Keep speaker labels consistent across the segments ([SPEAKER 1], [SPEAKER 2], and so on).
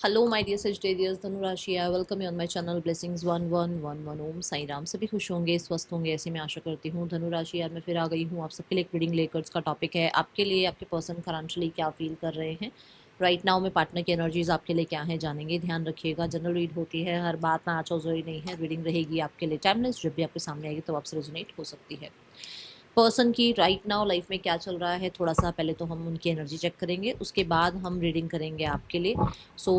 [SPEAKER 1] Hello my dear Sagittarius धनु राशि, I welcome you on my channel blessings 1111 ओम साई राम। सभी खुश होंगे, स्वस्थ होंगे, ऐसी मैं आशा करती हूँ। धनु राशि, यार मैं फिर आ गई हूँ आप सबके लिए एक रीडिंग लेकर। उसका टॉपिक है आपके लिए आपके पर्सन फाइनेंशियली क्या फील कर रहे हैं राइट नाउ में। पार्टनर की एनर्जीज आपके लिए क्या है जानेंगे। ध्यान रखिएगा, जनरल रीड होती है, हर बात ना आचो जोई नहीं है। रीडिंग रहेगी आपके लिए टाइमलेस, जब भी आपके सामने आएगी तो आपसे रेजोनेट हो सकती है। पर्सन की राइट नाउ लाइफ में क्या चल रहा है, थोड़ा सा पहले तो हम उनकी एनर्जी चेक करेंगे, उसके बाद हम रीडिंग करेंगे आपके लिए।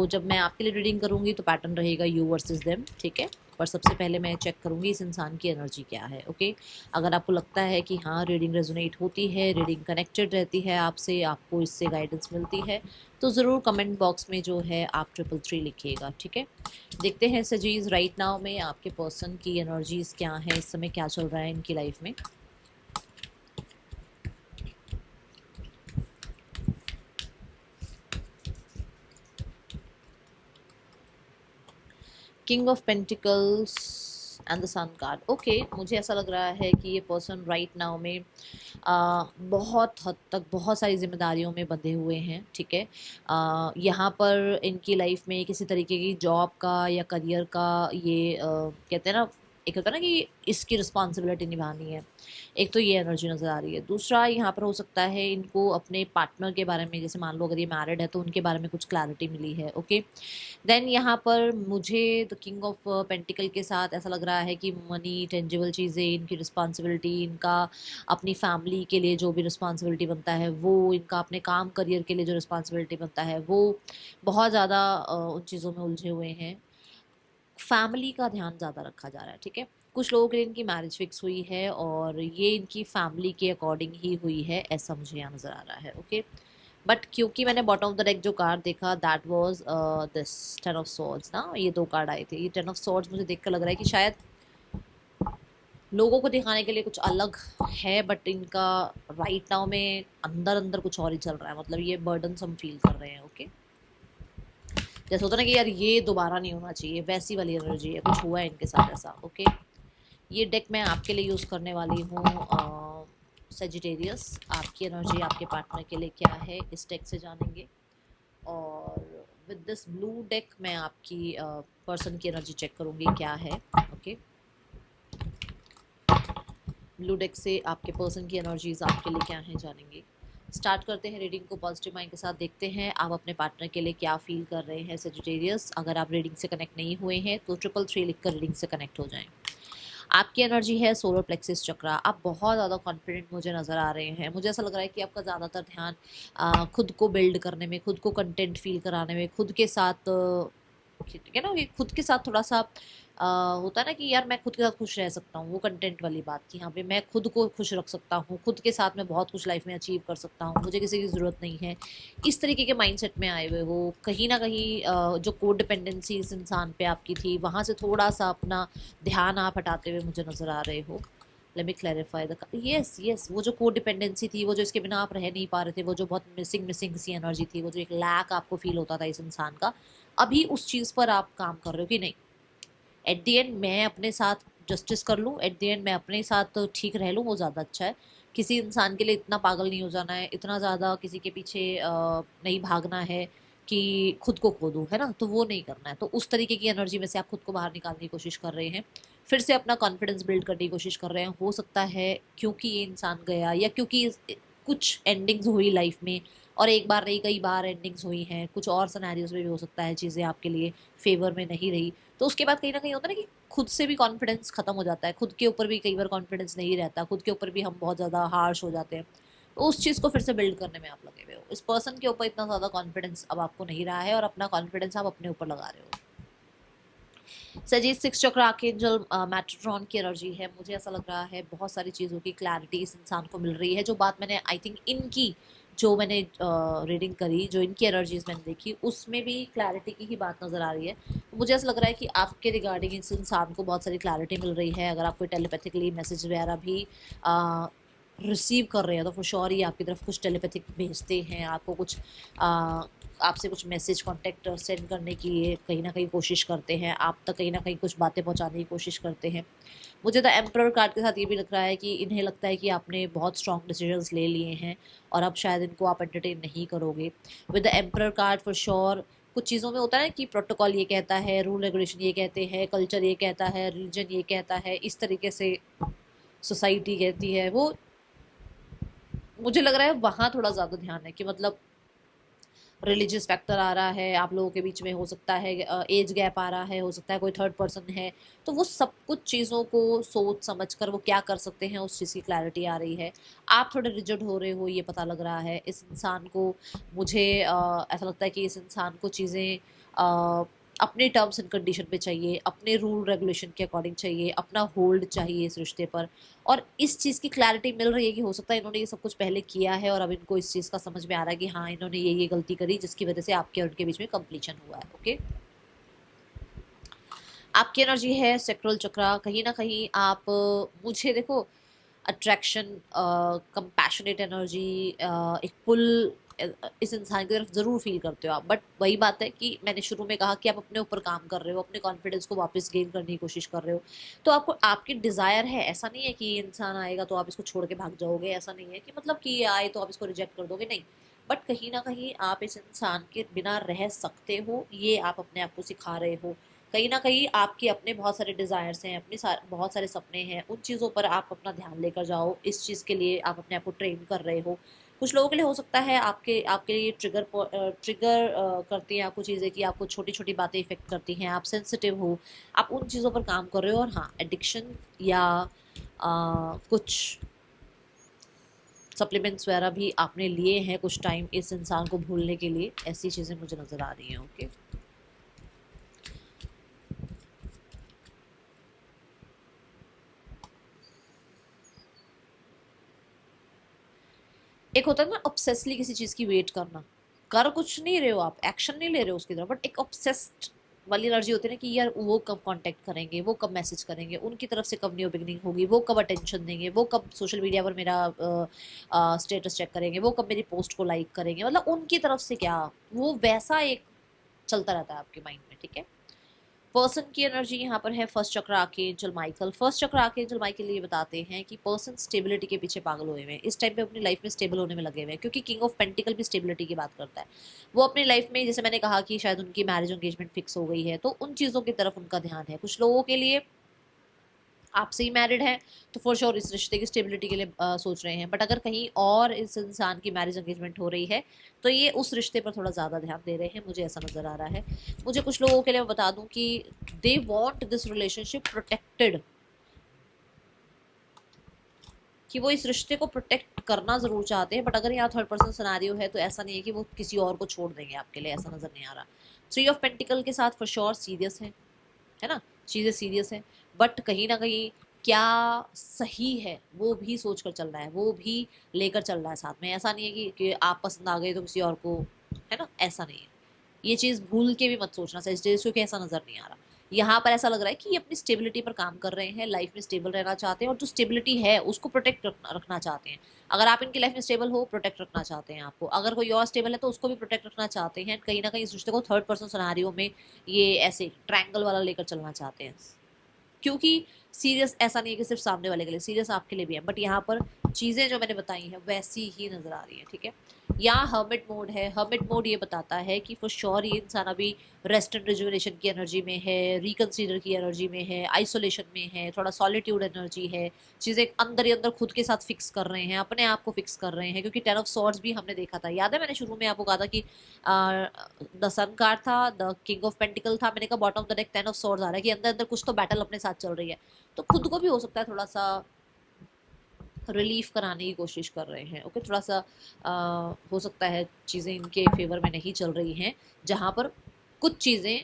[SPEAKER 1] जब मैं आपके लिए रीडिंग करूंगी तो पैटर्न रहेगा यू वर्सेस देम, ठीक है। पर सबसे पहले मैं चेक करूंगी इस इंसान की एनर्जी क्या है, ओके। अगर आपको लगता है कि हाँ रीडिंग रेजोनेट होती है, रीडिंग कनेक्टेड रहती है आपसे, आपको इससे गाइडेंस मिलती है, तो ज़रूर कमेंट बॉक्स में जो है आप 333 लिखिएगा, ठीक है। देखते हैं सजीज राइट नाउ में आपके पर्सन की एनर्जीज क्या है, इस समय क्या चल रहा है इनकी लाइफ में। King of pentacles and the sun card, okay. मुझे ऐसा लग रहा है कि ये पर्सन राइट नाउ में बहुत हद तक बहुत सारी जिम्मेदारियों में बंधे हुए हैं, ठीक है। यहाँ पर इनकी लाइफ में किसी तरीके की जॉब का या करियर का ये कहते हैं ना, एक होता है ना कि इसकी रिस्पॉन्सिबिलिटी निभानी है। एक तो ये एनर्जी नज़र आ रही है। दूसरा यहाँ पर हो सकता है इनको अपने पार्टनर के बारे में, जैसे मान लो अगर ये मैरिड है तो उनके बारे में कुछ क्लैरिटी मिली है, ओके। देन यहाँ पर मुझे द किंग ऑफ पेंटिकल के साथ ऐसा लग रहा है कि मनी, टेंजिबल चीज़ें, इनकी रिस्पॉन्सिबिलिटी, इनका अपनी फैमिली के लिए जो भी रिस्पॉन्सिबिलिटी बनता है वो, इनका अपने काम करियर के लिए जो रिस्पॉन्सिबिलिटी बनता है वो, बहुत ज़्यादा उन चीज़ों में उलझे हुए हैं। फैमिली का ध्यान ज़्यादा रखा जा रहा है, ठीक है। कुछ लोगों के लिए इनकी मैरिज फिक्स हुई है और ये इनकी फैमिली के अकॉर्डिंग ही हुई है, ऐसा मुझे यहाँ नज़र आ रहा है, ओके। बट क्योंकि मैंने बॉटम ऑफ द डेक जो कार्ड देखा that was this 10 of swords ना, ये दो कार्ड आए थे। ये 10 ऑफ सॉर्ड्स मुझे देख कर लग रहा है कि शायद लोगों को दिखाने के लिए कुछ अलग है, बट इनका राइट नाउ में अंदर अंदर कुछ और ही चल रहा है। मतलब ये बर्डन सम फील कर रहे हैं, ओके। जैसे होता है ना कि यार ये दोबारा नहीं होना चाहिए, वैसी वाली एनर्जी है, कुछ हुआ है इनके साथ ऐसा, ओके। ये डेक मैं आपके लिए यूज़ करने वाली हूँ सेजिटेरियस। आपकी एनर्जी आपके पार्टनर के लिए क्या है इस डेक से जानेंगे। और विद दिस ब्लू डेक मैं आपकी पर्सन की एनर्जी चेक करूँगी क्या है, ओके। ब्लू डेक से आपके पर्सन की एनर्जीज आपके लिए क्या है जानेंगे। स्टार्ट करते हैं रीडिंग को पॉजिटिव माइंड के साथ। देखते हैं आप अपने पार्टनर के लिए क्या फील कर रहे हैं सेजिटेरियस। अगर आप रीडिंग से कनेक्ट नहीं हुए हैं तो 333 लिखकर रीडिंग से कनेक्ट हो जाएं। आपकी एनर्जी है सोलर प्लेक्सिस चक्रा। आप बहुत ज़्यादा कॉन्फिडेंट मुझे नज़र आ रहे हैं। मुझे ऐसा लग रहा है कि आपका ज़्यादातर ध्यान खुद को बिल्ड करने में, खुद को कंटेंट फील कराने में, खुद के साथ ठीक है ना, ये खुद के साथ थोड़ा सा होता है ना कि यार मैं खुद के साथ खुश रह सकता हूँ, वो कंटेंट वाली बात थी। यहाँ पे मैं खुद को खुश रख सकता हूँ, खुद के साथ मैं बहुत कुछ लाइफ में अचीव कर सकता हूँ, मुझे किसी की ज़रूरत नहीं है। इस तरीके के माइंडसेट में आए हुए हो। कहीं ना कहीं जो कोड डिपेंडेंसी इस इंसान पे आपकी थी, वहाँ से थोड़ा सा अपना ध्यान आप हटाते हुए मुझे नज़र आ रहे हो। Let me clarify the yes yes, वो जो कोड डिपेंडेंसी थी, वो जो इसके बिना आप रह नहीं पा रहे थे, वो जो बहुत मिसिंग मिसिंग सी एनर्जी थी, वो जो एक लैक आपको फील होता था इस इंसान का, अभी उस चीज़ पर आप काम कर रहे हो कि नहीं। एट दी एंड मैं अपने साथ जस्टिस कर लूँ, एट दी एंड मैं अपने साथ ठीक रह लूँ, वो ज़्यादा अच्छा है। किसी इंसान के लिए इतना पागल नहीं हो जाना है, इतना ज़्यादा किसी के पीछे नहीं भागना है कि खुद को खो दूँ, है ना, तो वो नहीं करना है। तो उस तरीके की एनर्जी में से आप खुद को बाहर निकालने की कोशिश कर रहे हैं, फिर से अपना कॉन्फिडेंस बिल्ड करने की कोशिश कर रहे हैं। हो सकता है क्योंकि ये इंसान गया, या क्योंकि कुछ एंडिंग्स हुई लाइफ में, और एक बार नहीं कई बार एंडिंग्स हुई हैं, कुछ और सिनेरियोज में भी हो सकता है चीज़ें आपके लिए फेवर में नहीं रही, तो उसके बाद कहीं ना कहीं होता है ना कि खुद से भी कॉन्फिडेंस खत्म हो जाता है, खुद के ऊपर भी कई बार कॉन्फिडेंस नहीं रहता, खुद के ऊपर भी हम बहुत ज़्यादा हार्श हो जाते हैं। तो उस चीज़ को फिर से बिल्ड करने में आप लगे हुए हो। इस पर्सन के ऊपर इतना ज़्यादा कॉन्फिडेंस अब आपको नहीं रहा है, और अपना कॉन्फिडेंस आप अपने ऊपर लगा रहे हो। सजीव 6 चक्र आर्कएंजल मैट्रोट्रॉन की एनर्जी है। मुझे ऐसा लग रहा है बहुत सारी चीज़ों की क्लैरिटी इस इंसान को मिल रही है। जो बात मैंने आई थिंक इनकी जो मैंने रीडिंग करी, जो इनकी एनर्जीज मैंने देखी, उसमें भी क्लैरिटी की ही बात नज़र आ रही है। तो मुझे ऐसा लग रहा है कि आपके रिगार्डिंग इस इंसान को बहुत सारी क्लैरिटी मिल रही है। अगर आप कोई टेलीपैथिकली मैसेज वगैरह भी रिसीव कर रहे हैं तो फॉर श्योर ही आपकी तरफ कुछ टेलीपैथिक भेजते हैं, आपको कुछ आपसे कुछ मैसेज कॉन्टेक्ट सेंड करने की कहीं ना कहीं कोशिश करते हैं, आप तक कहीं ना कहीं कुछ बातें पहुंचाने की कोशिश करते हैं। मुझे तो एम्परर कार्ड के साथ ये भी लग रहा है कि इन्हें लगता है कि आपने बहुत स्ट्रॉन्ग डिसीजंस ले लिए हैं और अब शायद इनको आप एंटरटेन नहीं करोगे। With the emperor card for sure कुछ चीज़ों में होता है कि प्रोटोकॉल ये कहता है, रूल रेगुलेशन ये कहते हैं, कल्चर ये कहता है, रिलीजन ये कहता है, इस तरीके से सोसाइटी कहती है। वो मुझे लग रहा है वहाँ थोड़ा ज़्यादा ध्यान है कि मतलब रिलीजियस फैक्टर आ रहा है, आप लोगों के बीच में हो सकता है एज गैप आ रहा है, हो सकता है कोई थर्ड पर्सन है, तो वो सब कुछ चीज़ों को सोच समझ कर वो क्या कर सकते हैं उस चीज़ की क्लैरिटी आ रही है। आप थोड़े रिजिड हो रहे हो ये पता लग रहा है इस इंसान को। मुझे ऐसा लगता है कि इस इंसान को चीज़ें अपने टर्म्स एंड कंडीशन पे चाहिए, अपने रूल रेगुलेशन के अकॉर्डिंग चाहिए, अपना होल्ड चाहिए इस रिश्ते पर। और इस चीज़ की क्लैरिटी मिल रही है कि हो सकता है इन्होंने ये सब कुछ पहले किया है और अब इनको इस चीज़ का समझ में आ रहा है कि हाँ इन्होंने ये गलती करी जिसकी वजह से आपके और उनके बीच में कंप्लीशन हुआ है। ओके, आपकी एनर्जी है सेक्रल चक्रा। कहीं ना कहीं आप मुझे देखो अट्रैक्शन, कंपैशनेट एनर्जी, एक पुल इस इंसान की तरफ ज़रूर फील करते हो आप। बट वही बात है कि मैंने शुरू में कहा कि आप अपने ऊपर काम कर रहे हो, अपने कॉन्फिडेंस को वापस गेन करने की कोशिश कर रहे हो, तो आपको आपकी डिज़ायर है। ऐसा नहीं है कि ये इंसान आएगा तो आप इसको छोड़ के भाग जाओगे, ऐसा नहीं है कि मतलब कि ये आए तो आप इसको रिजेक्ट कर दोगे, नहीं। बट कहीं ना कहीं आप इस इंसान के बिना रह सकते हो, ये आप अपने आप को सिखा रहे हो। कहीं ना कहीं आपके अपने बहुत सारे डिज़ायर्स हैं, अपने बहुत सारे सपने हैं, उन चीज़ों पर आप अपना ध्यान लेकर जाओ। इस चीज़ के लिए आप अपने आप को ट्रेन कर रहे हो। कुछ लोगों के लिए हो सकता है आपके आपके लिए ट्रिगर करती हैं आपको चीज़ें कि आपको छोटी छोटी बातें इफेक्ट करती हैं, आप सेंसिटिव हो, आप उन चीज़ों पर काम कर रहे हो। और हाँ, एडिक्शन या कुछ सप्लीमेंट्स वगैरह भी आपने लिए हैं कुछ टाइम इस इंसान को भूलने के लिए, ऐसी चीज़ें मुझे नज़र आ रही हैं। ओके, एक होता है ना ऑब्सेसली किसी चीज़ की वेट करना, कर कुछ नहीं रहे हो आप, एक्शन नहीं ले रहे हो उसकी तरफ, बट एक ऑब्सेस्ड वाली एनर्जी होती है ना कि यार वो कब कांटेक्ट करेंगे, वो कब मैसेज करेंगे, उनकी तरफ से कब न्यू बिगनिंग होगी, वो कब अटेंशन देंगे, वो कब सोशल मीडिया पर मेरा स्टेटस चेक करेंगे, वो कब मेरी पोस्ट को लाइक करेंगे, मतलब उनकी तरफ से क्या, वो वैसा एक चलता रहता है आपके माइंड में। ठीक है, पर्सन की एनर्जी यहाँ पर है फर्स्ट चक्र आर्कएंजल माइकल। फर्स्ट चक्र आर्कएंजल माइकल ये बताते हैं कि पर्सन स्टेबिलिटी के पीछे पागल हुए हुए हैं, इस टाइम पे अपनी लाइफ में स्टेबल होने में लगे हुए हैं, क्योंकि किंग ऑफ पेंटिकल भी स्टेबिलिटी की बात करता है। वो अपनी लाइफ में, जैसे मैंने कहा कि शायद उनकी मैरिज एंगेजमेंट फिक्स हो गई है, तो उन चीज़ों की तरफ उनका ध्यान है। कुछ लोगों के लिए आपसे ही मैरिड है तो फॉर श्योर इस रिश्ते की स्टेबिलिटी के लिए सोच रहे हैं। बट अगर कहीं और इस इंसान की मैरिज एंगेजमेंट हो रही है तो ये उस रिश्ते पर थोड़ा ज़्यादा ध्यान दे रहे हैं, मुझे ऐसा नज़र आ रहा है। मुझे कुछ लोगों के लिए बता दूं कि they want this relationship protected, कि वो इस रिश्ते को प्रोटेक्ट करना ज़रूर चाहते हैं। बट अगर यहाँ थर्ड पर्सन सिनेरियो है तो ऐसा नहीं है कि वो किसी और को छोड़ देंगे आपके लिए, ऐसा नज़र नहीं आ रहा। थ्री ऑफ पेंटिकल के साथ फॉर श्योर सीरियस है ना, चीज़ें सीरियस हैं। बट कहीं ना कहीं क्या सही है वो भी सोच कर चल रहा है, वो भी लेकर चल रहा है साथ में। ऐसा नहीं है कि आप पसंद आ गए तो किसी और को, है ना, ऐसा नहीं है। ये चीज़ भूल के भी मत सोचना चाहिए, क्योंकि ऐसा नज़र नहीं आ रहा। यहाँ पर ऐसा लग रहा है कि ये अपनी स्टेबिलिटी पर काम कर रहे हैं, लाइफ में स्टेबल रहना चाहते हैं और जो स्टेबिलिटी है उसको प्रोटेक्ट रखना चाहते हैं। अगर आप इनकी लाइफ में स्टेबल हो, प्रोटेक्ट रखना चाहते हैं आपको। अगर कोई और स्टेबल है तो उसको भी प्रोटेक्ट रखना चाहते हैं। कहीं ना कहीं इस रिश्ते को थर्ड पर्सन सिनेरियो में ये ऐसे ट्रायंगल वाला लेकर चलना चाहते हैं, क्योंकि सीरियस ऐसा नहीं है कि सिर्फ सामने वाले के लिए, सीरियस आपके लिए भी है। बट यहाँ पर चीज़ें जो मैंने बताई हैं वैसी ही नज़र आ रही है। ठीक है, यहाँ हर्मिट मोड है। हर्मिट मोड ये बताता है कि फॉर श्योर ये इंसान अभी रेस्ट एंड रिजुविनेशन की एनर्जी में है, रिकंसीडर की एनर्जी में है, आइसोलेशन में है, थोड़ा सॉलिट्यूड एनर्जी है। चीज़ें अंदर ही अंदर खुद के साथ फिक्स कर रहे हैं, अपने आप को फिक्स कर रहे हैं। क्योंकि टेन ऑफ सॉर्ड्स भी हमने देखा था, याद है मैंने शुरू में आपको कहा था कि द सन कार्ड था, द किंग ऑफ पेंटिकल था, मैंने कहा bottom of the deck ten of swords आ रहा है कि अंदर अंदर कुछ तो बैटल अपने साथ चल रही है। तो खुद को भी हो सकता है थोड़ा सा रिलीफ कराने की कोशिश कर रहे हैं। ओके, थोड़ा सा हो सकता है चीज़ें इनके फेवर में नहीं चल रही हैं, जहाँ पर कुछ चीज़ें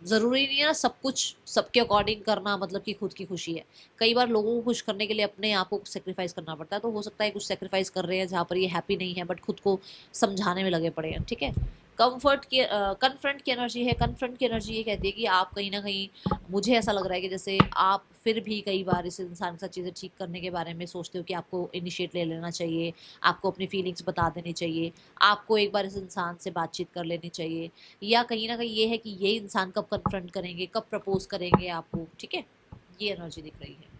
[SPEAKER 1] ज़रूरी नहीं है ना सब कुछ सबके अकॉर्डिंग करना मतलब कि खुद की खुशी है। कई बार लोगों को खुश करने के लिए अपने आप को सेक्रीफाइस करना पड़ता है। तो हो सकता है कुछ सेक्रीफाइस कर रहे हैं जहाँ पर ये हैप्पी नहीं है, बट खुद को समझाने में लगे पड़े हैं। ठीक है, कंफर्ट की कन्फ्रंट की एनर्जी है। कन्फ्रंट की एनर्जी ये कहती है कि आप कहीं ना कहीं, मुझे ऐसा लग रहा है कि जैसे आप फिर भी कई बार इस इंसान के साथ चीज़ें ठीक करने के बारे में सोचते हो कि आपको इनिशिएट ले लेना चाहिए, आपको अपनी फीलिंग्स बता देनी चाहिए, आपको एक बार इस इंसान से बातचीत कर लेनी चाहिए। या कहीं ना कहीं ये है कि ये इंसान कब कन्फ्रंट करेंगे, कब प्रपोज करेंगे आपको। ठीक है, ये एनर्जी दिख रही है।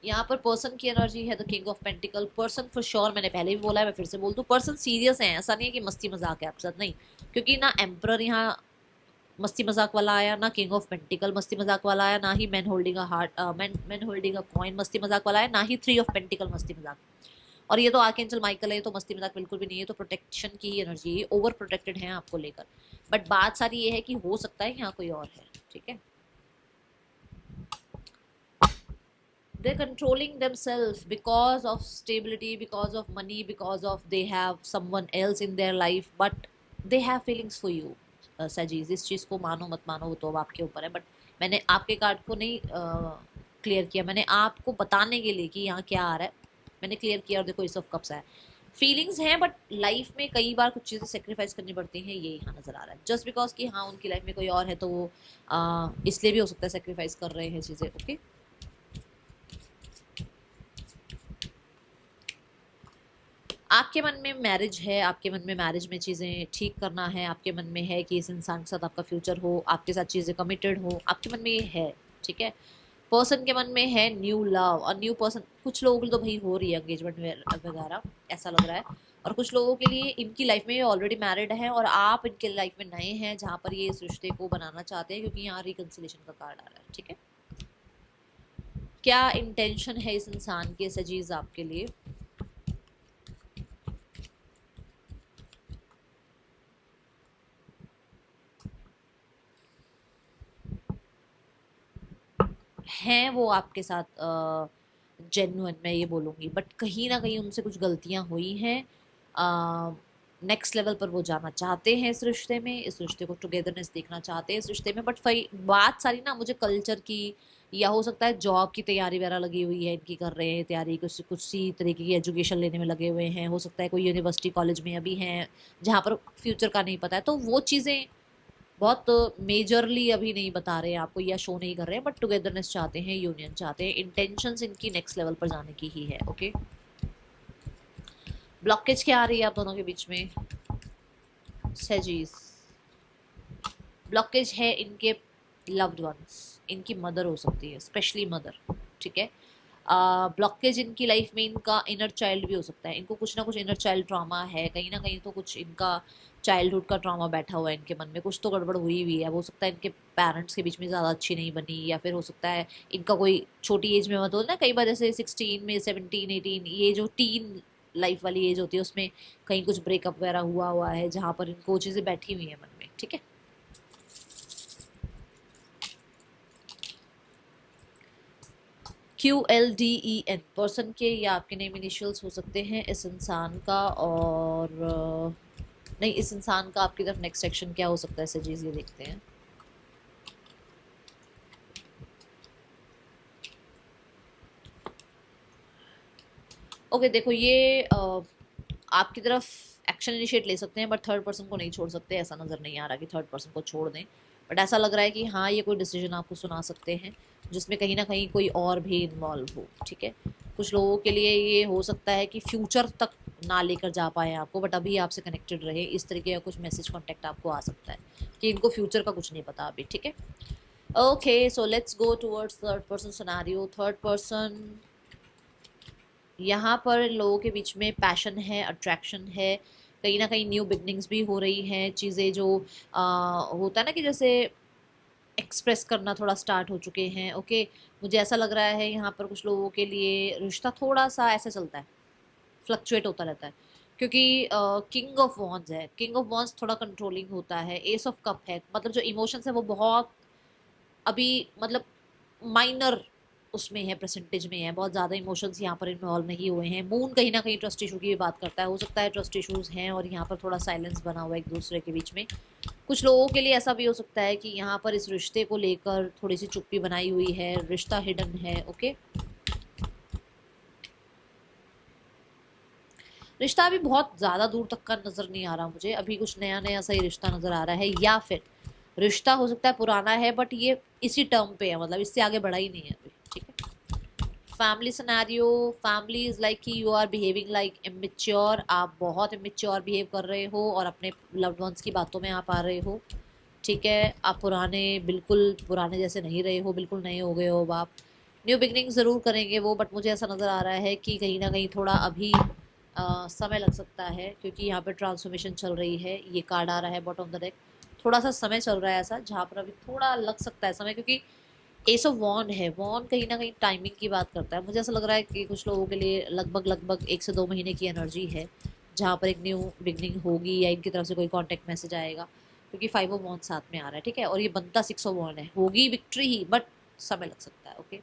[SPEAKER 1] यहाँ पर पर्सन की एनर्जी है the king of pentacle. Person for sure, मैंने पहले भी बोला है, मैं फिर से बोल दूं, पर्सन सीरियस है, ऐसा नहीं है कि मस्ती मजाक है आपके साथ, नहीं। क्योंकि ना एम्परर यहाँ मस्ती मजाक वाला आया, ना किंग ऑफ पेंटिकल मस्ती मजाक वाला आया, ना ही man holding a heart, man holding a coin मस्ती मजाक वाला है, ना ही थ्री ऑफ पेंटिकल मस्ती मजाक। और ये तो आर्कएंजल माइकल है, तो मस्ती मजाक बिल्कुल भी नहीं है, तो प्रोटेक्शन की ही एनर्जी है, ओवर प्रोटेक्टेड है आपको लेकर। बट बात सारी ये है कि हो सकता है यहाँ कोई और है, ठीक है। They're controlling themselves because of stability, because of money, because of they have someone else in their life, but they have feelings for you। सजीज, इस चीज को मानो मत मानो वो तो अब आपके ऊपर है, बट मैंने आपके कार्ड को नहीं क्लियर किया, मैंने आपको बताने के लिए कि यहाँ क्या आ रहा है मैंने क्लियर किया। और देखो इस ऑफ कप्स है, फीलिंग्स हैं, बट लाइफ में कई बार कुछ चीज़ें सेक्रीफाइस करनी पड़ती हैं, ये यहाँ नजर आ रहा है। जस्ट बिकॉज कि हाँ उनकी लाइफ में कोई और है, तो वो इसलिए भी हो सकता है सेक्रीफाइस कर रहे हैं चीज़ें, ओके। आपके मन में मैरिज है, आपके मन में मैरिज में चीज़ें ठीक करना है, आपके मन में है कि इस इंसान के साथ आपका फ्यूचर हो, आपके साथ चीज़ें कमिटेड हो, आपके मन में ये है, ठीक है। पर्सन के मन में है न्यू लव और न्यू पर्सन। कुछ लोगों के लिए तो भाई हो रही है एंगेजमेंट वगैरह, ऐसा लग रहा है। और कुछ लोगों के लिए इनकी लाइफ में ये ऑलरेडी मैरिड है और आप इनके लाइफ में नए हैं, जहाँ पर ये इस रिश्ते को बनाना चाहते हैं, क्योंकि यहाँ रिकन्सिलेशन का कार्ड आ रहा है, ठीक है। क्या इंटेंशन है इस इंसान के सजीज आपके लिए? हैं वो आपके साथ जेन्युइन, मैं ये बोलूँगी, बट कहीं ना कहीं उनसे कुछ गलतियाँ हुई हैं। नेक्स्ट लेवल पर वो जाना चाहते हैं इस रिश्ते में, इस रिश्ते को टुगेदरनेस देखना चाहते हैं इस रिश्ते में, बट बात सारी ना मुझे कल्चर की, या हो सकता है जॉब की तैयारी वगैरह लगी हुई है इनकी, कर रहे हैं तैयारी, कुछ कुछ सी तरीके की एजुकेशन लेने में लगे हुए हैं, हो सकता है कोई यूनिवर्सिटी कॉलेज में अभी हैं जहाँ पर फ्यूचर का नहीं पता है, तो वो चीज़ें बहुत मेजरली अभी नहीं बता रहे हैं आपको या शो नहीं कर रहे हैं, बट टुगेदरनेस चाहते हैं, यूनियन चाहते हैं, इंटेंशंस इनकी नेक्स्ट लेवल पर जाने की ही है, ओके। ब्लॉकेज क्या आ रही है आप दोनों के बीच में? सेजीज, ब्लॉकेज है इनके लव्ड वंस, इनकी मदर हो सकती है, स्पेशली मदर, ठीक है। ब्लॉकेज इनकी लाइफ में इनका इनर चाइल्ड भी हो सकता है, इनको कुछ ना कुछ इनर चाइल्ड ट्रॉमा है, कहीं ना कहीं तो कुछ इनका चाइल्डहुड का ट्रॉमा बैठा हुआ है इनके मन में, कुछ तो गड़बड़ हुई हुई है। हो सकता है इनके पेरेंट्स के बीच में ज़्यादा अच्छी नहीं बनी, या फिर हो सकता है इनका कोई छोटी एज में, मत हो ना कई बार जैसे 16 में 17 18, ये जो टीन लाइफ वाली एज होती है उसमें कहीं कुछ ब्रेकअप वगैरह हुआ है, जहाँ पर इनको वो चीज़ें बैठी हुई हैं मन में, ठीक है। QLDEN पर्सन के या आपके नेम इनिशियल्स हो सकते हैं इस इंसान का, और नहीं, इस इंसान का आपकी तरफ नेक्स्ट सेक्शन क्या हो सकता है सजीज, ये देखते हैं। ओके देखो, ये आपकी तरफ एक्शन इनिशिएट ले सकते हैं, बट थर्ड पर्सन को नहीं छोड़ सकते, ऐसा नज़र नहीं आ रहा कि थर्ड पर्सन को छोड़ दें, बट ऐसा लग रहा है कि हाँ ये कोई डिसीजन आपको सुना सकते हैं जिसमें कहीं ना कहीं कोई और भी इन्वॉल्व हो, ठीक है। कुछ लोगों के लिए ये हो सकता है कि फ्यूचर तक ना लेकर जा पाए आपको, बट अभी आपसे कनेक्टेड रहे, इस तरीके का कुछ मैसेज कॉन्टेक्ट आपको आ सकता है कि इनको फ्यूचर का कुछ नहीं पता अभी, ठीक है। Okay, so let's go towards third person scenario. Third person, यहाँ पर इन लोगों के बीच में पैशन है, अट्रैक्शन है, कहीं ना कहीं न्यू बिगनिंग्स भी हो रही हैं, चीज़ें जो होता है ना कि जैसे एक्सप्रेस करना थोड़ा स्टार्ट हो चुके हैं, ओके। मुझे ऐसा लग रहा है यहाँ पर कुछ लोगों के लिए रिश्ता थोड़ा सा ऐसे चलता है, फ्लक्चुएट होता रहता है, क्योंकि किंग ऑफ वॉन्ड्स है, किंग ऑफ वॉन्ड्स थोड़ा कंट्रोलिंग होता है, एस ऑफ कप है, मतलब जो इमोशंस है वो बहुत अभी मतलब माइनर उसमें है, परसेंटेज में है, बहुत ज़्यादा इमोशंस यहाँ पर इन्वॉल्व नहीं हुए हैं। मून कहीं ना कहीं ट्रस्ट इशू की भी बात करता है, हो सकता है ट्रस्ट इशूज़ हैं और यहाँ पर थोड़ा साइलेंस बना हुआ है एक दूसरे के बीच में। कुछ लोगों के लिए ऐसा भी हो सकता है कि यहाँ पर इस रिश्ते को लेकर थोड़ी सी चुप्पी बनाई हुई है, रिश्ता हिडन है, ओके। रिश्ता अभी बहुत ज़्यादा दूर तक का नज़र नहीं आ रहा मुझे, अभी कुछ नया नया सही रिश्ता नज़र आ रहा है, या फिर रिश्ता हो सकता है पुराना है बट ये इसी टर्म पे है, मतलब इससे आगे बढ़ा ही नहीं है अभी, ठीक है। Family scenario, family is like कि you are behaving like immature, आप बहुत इमेच्योर बिहेव कर रहे हो और अपने लव्ड वंस की बातों में आप आ रहे हो, ठीक है। आप पुराने, बिल्कुल पुराने जैसे नहीं रहे हो, बिल्कुल नए हो गए हो आप, न्यू बिगनिंग ज़रूर करेंगे वो, बट मुझे ऐसा नज़र आ रहा है कि कहीं ना कहीं थोड़ा अभी समय लग सकता है, क्योंकि यहाँ पे ट्रांसफॉर्मेशन चल रही है। ये कार्ड आ रहा है बॉटम ऑफ द डेक, थोड़ा सा समय चल रहा है ऐसा जहाँ पर अभी थोड़ा लग सकता है समय, क्योंकि एस ऑफ वॉन है। वॉन कहीं ना कहीं टाइमिंग की बात करता है। मुझे ऐसा लग रहा है कि कुछ लोगों के लिए लगभग लगभग 1 से 2 महीने की एनर्जी है जहाँ पर एक न्यू बिगनिंग होगी या इनकी तरफ से कोई कॉन्टेक्ट मैसेज आएगा, क्योंकि 5 ऑफ वॉन साथ में आ रहा है, ठीक है। और ये बनता 6 ऑफ वॉन है, होगी विक्ट्री ही, बट समय लग सकता है। Okay,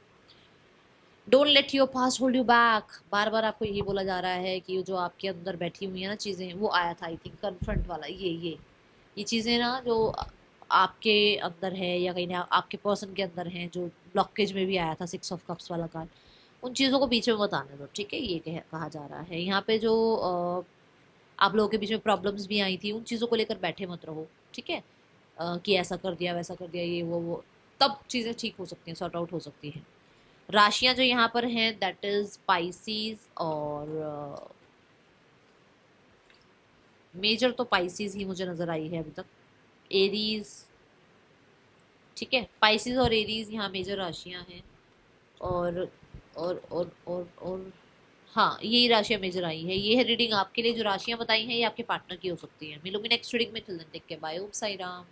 [SPEAKER 1] don't let your past hold you back. बार बार आपको यही बोला जा रहा है कि जो आपके अंदर बैठी हुई है ना चीज़ें, वो आया था आई थिंक कन्फ्रंट वाला, ये चीज़ें ना जो आपके अंदर है या कहीं ना आपके पर्सन के अंदर हैं, जो ब्लॉकेज में भी आया था 6 ऑफ कप्स वाला कार्ड, उन चीज़ों को बीच में मत आने दो, ठीक है। ये कहा जा रहा है यहाँ पे। जो आप लोगों के बीच में प्रॉब्लम्स भी आई थी, उन चीज़ों को लेकर बैठे मत रहो, ठीक है। कि ऐसा कर दिया वैसा कर दिया, ये वो तब चीज़ें ठीक हो सकती हैं, सॉर्ट आउट हो सकती हैं। राशियां जो यहाँ पर हैं दैट इज पाइसिस, और मेजर तो पाइसिस ही मुझे नजर आई है अभी तक। एरीज, ठीक है, पाइसिस और एरीज यहाँ मेजर राशियां हैं। और और हाँ, यही राशियां मेजर आई है। ये है रीडिंग आपके लिए। जो राशियां बताई हैं ये आपके पार्टनर की हो सकती है। मिलूंगी नेक्स्ट रीडिंग में। Till then take care, bye, Om Sai Ram.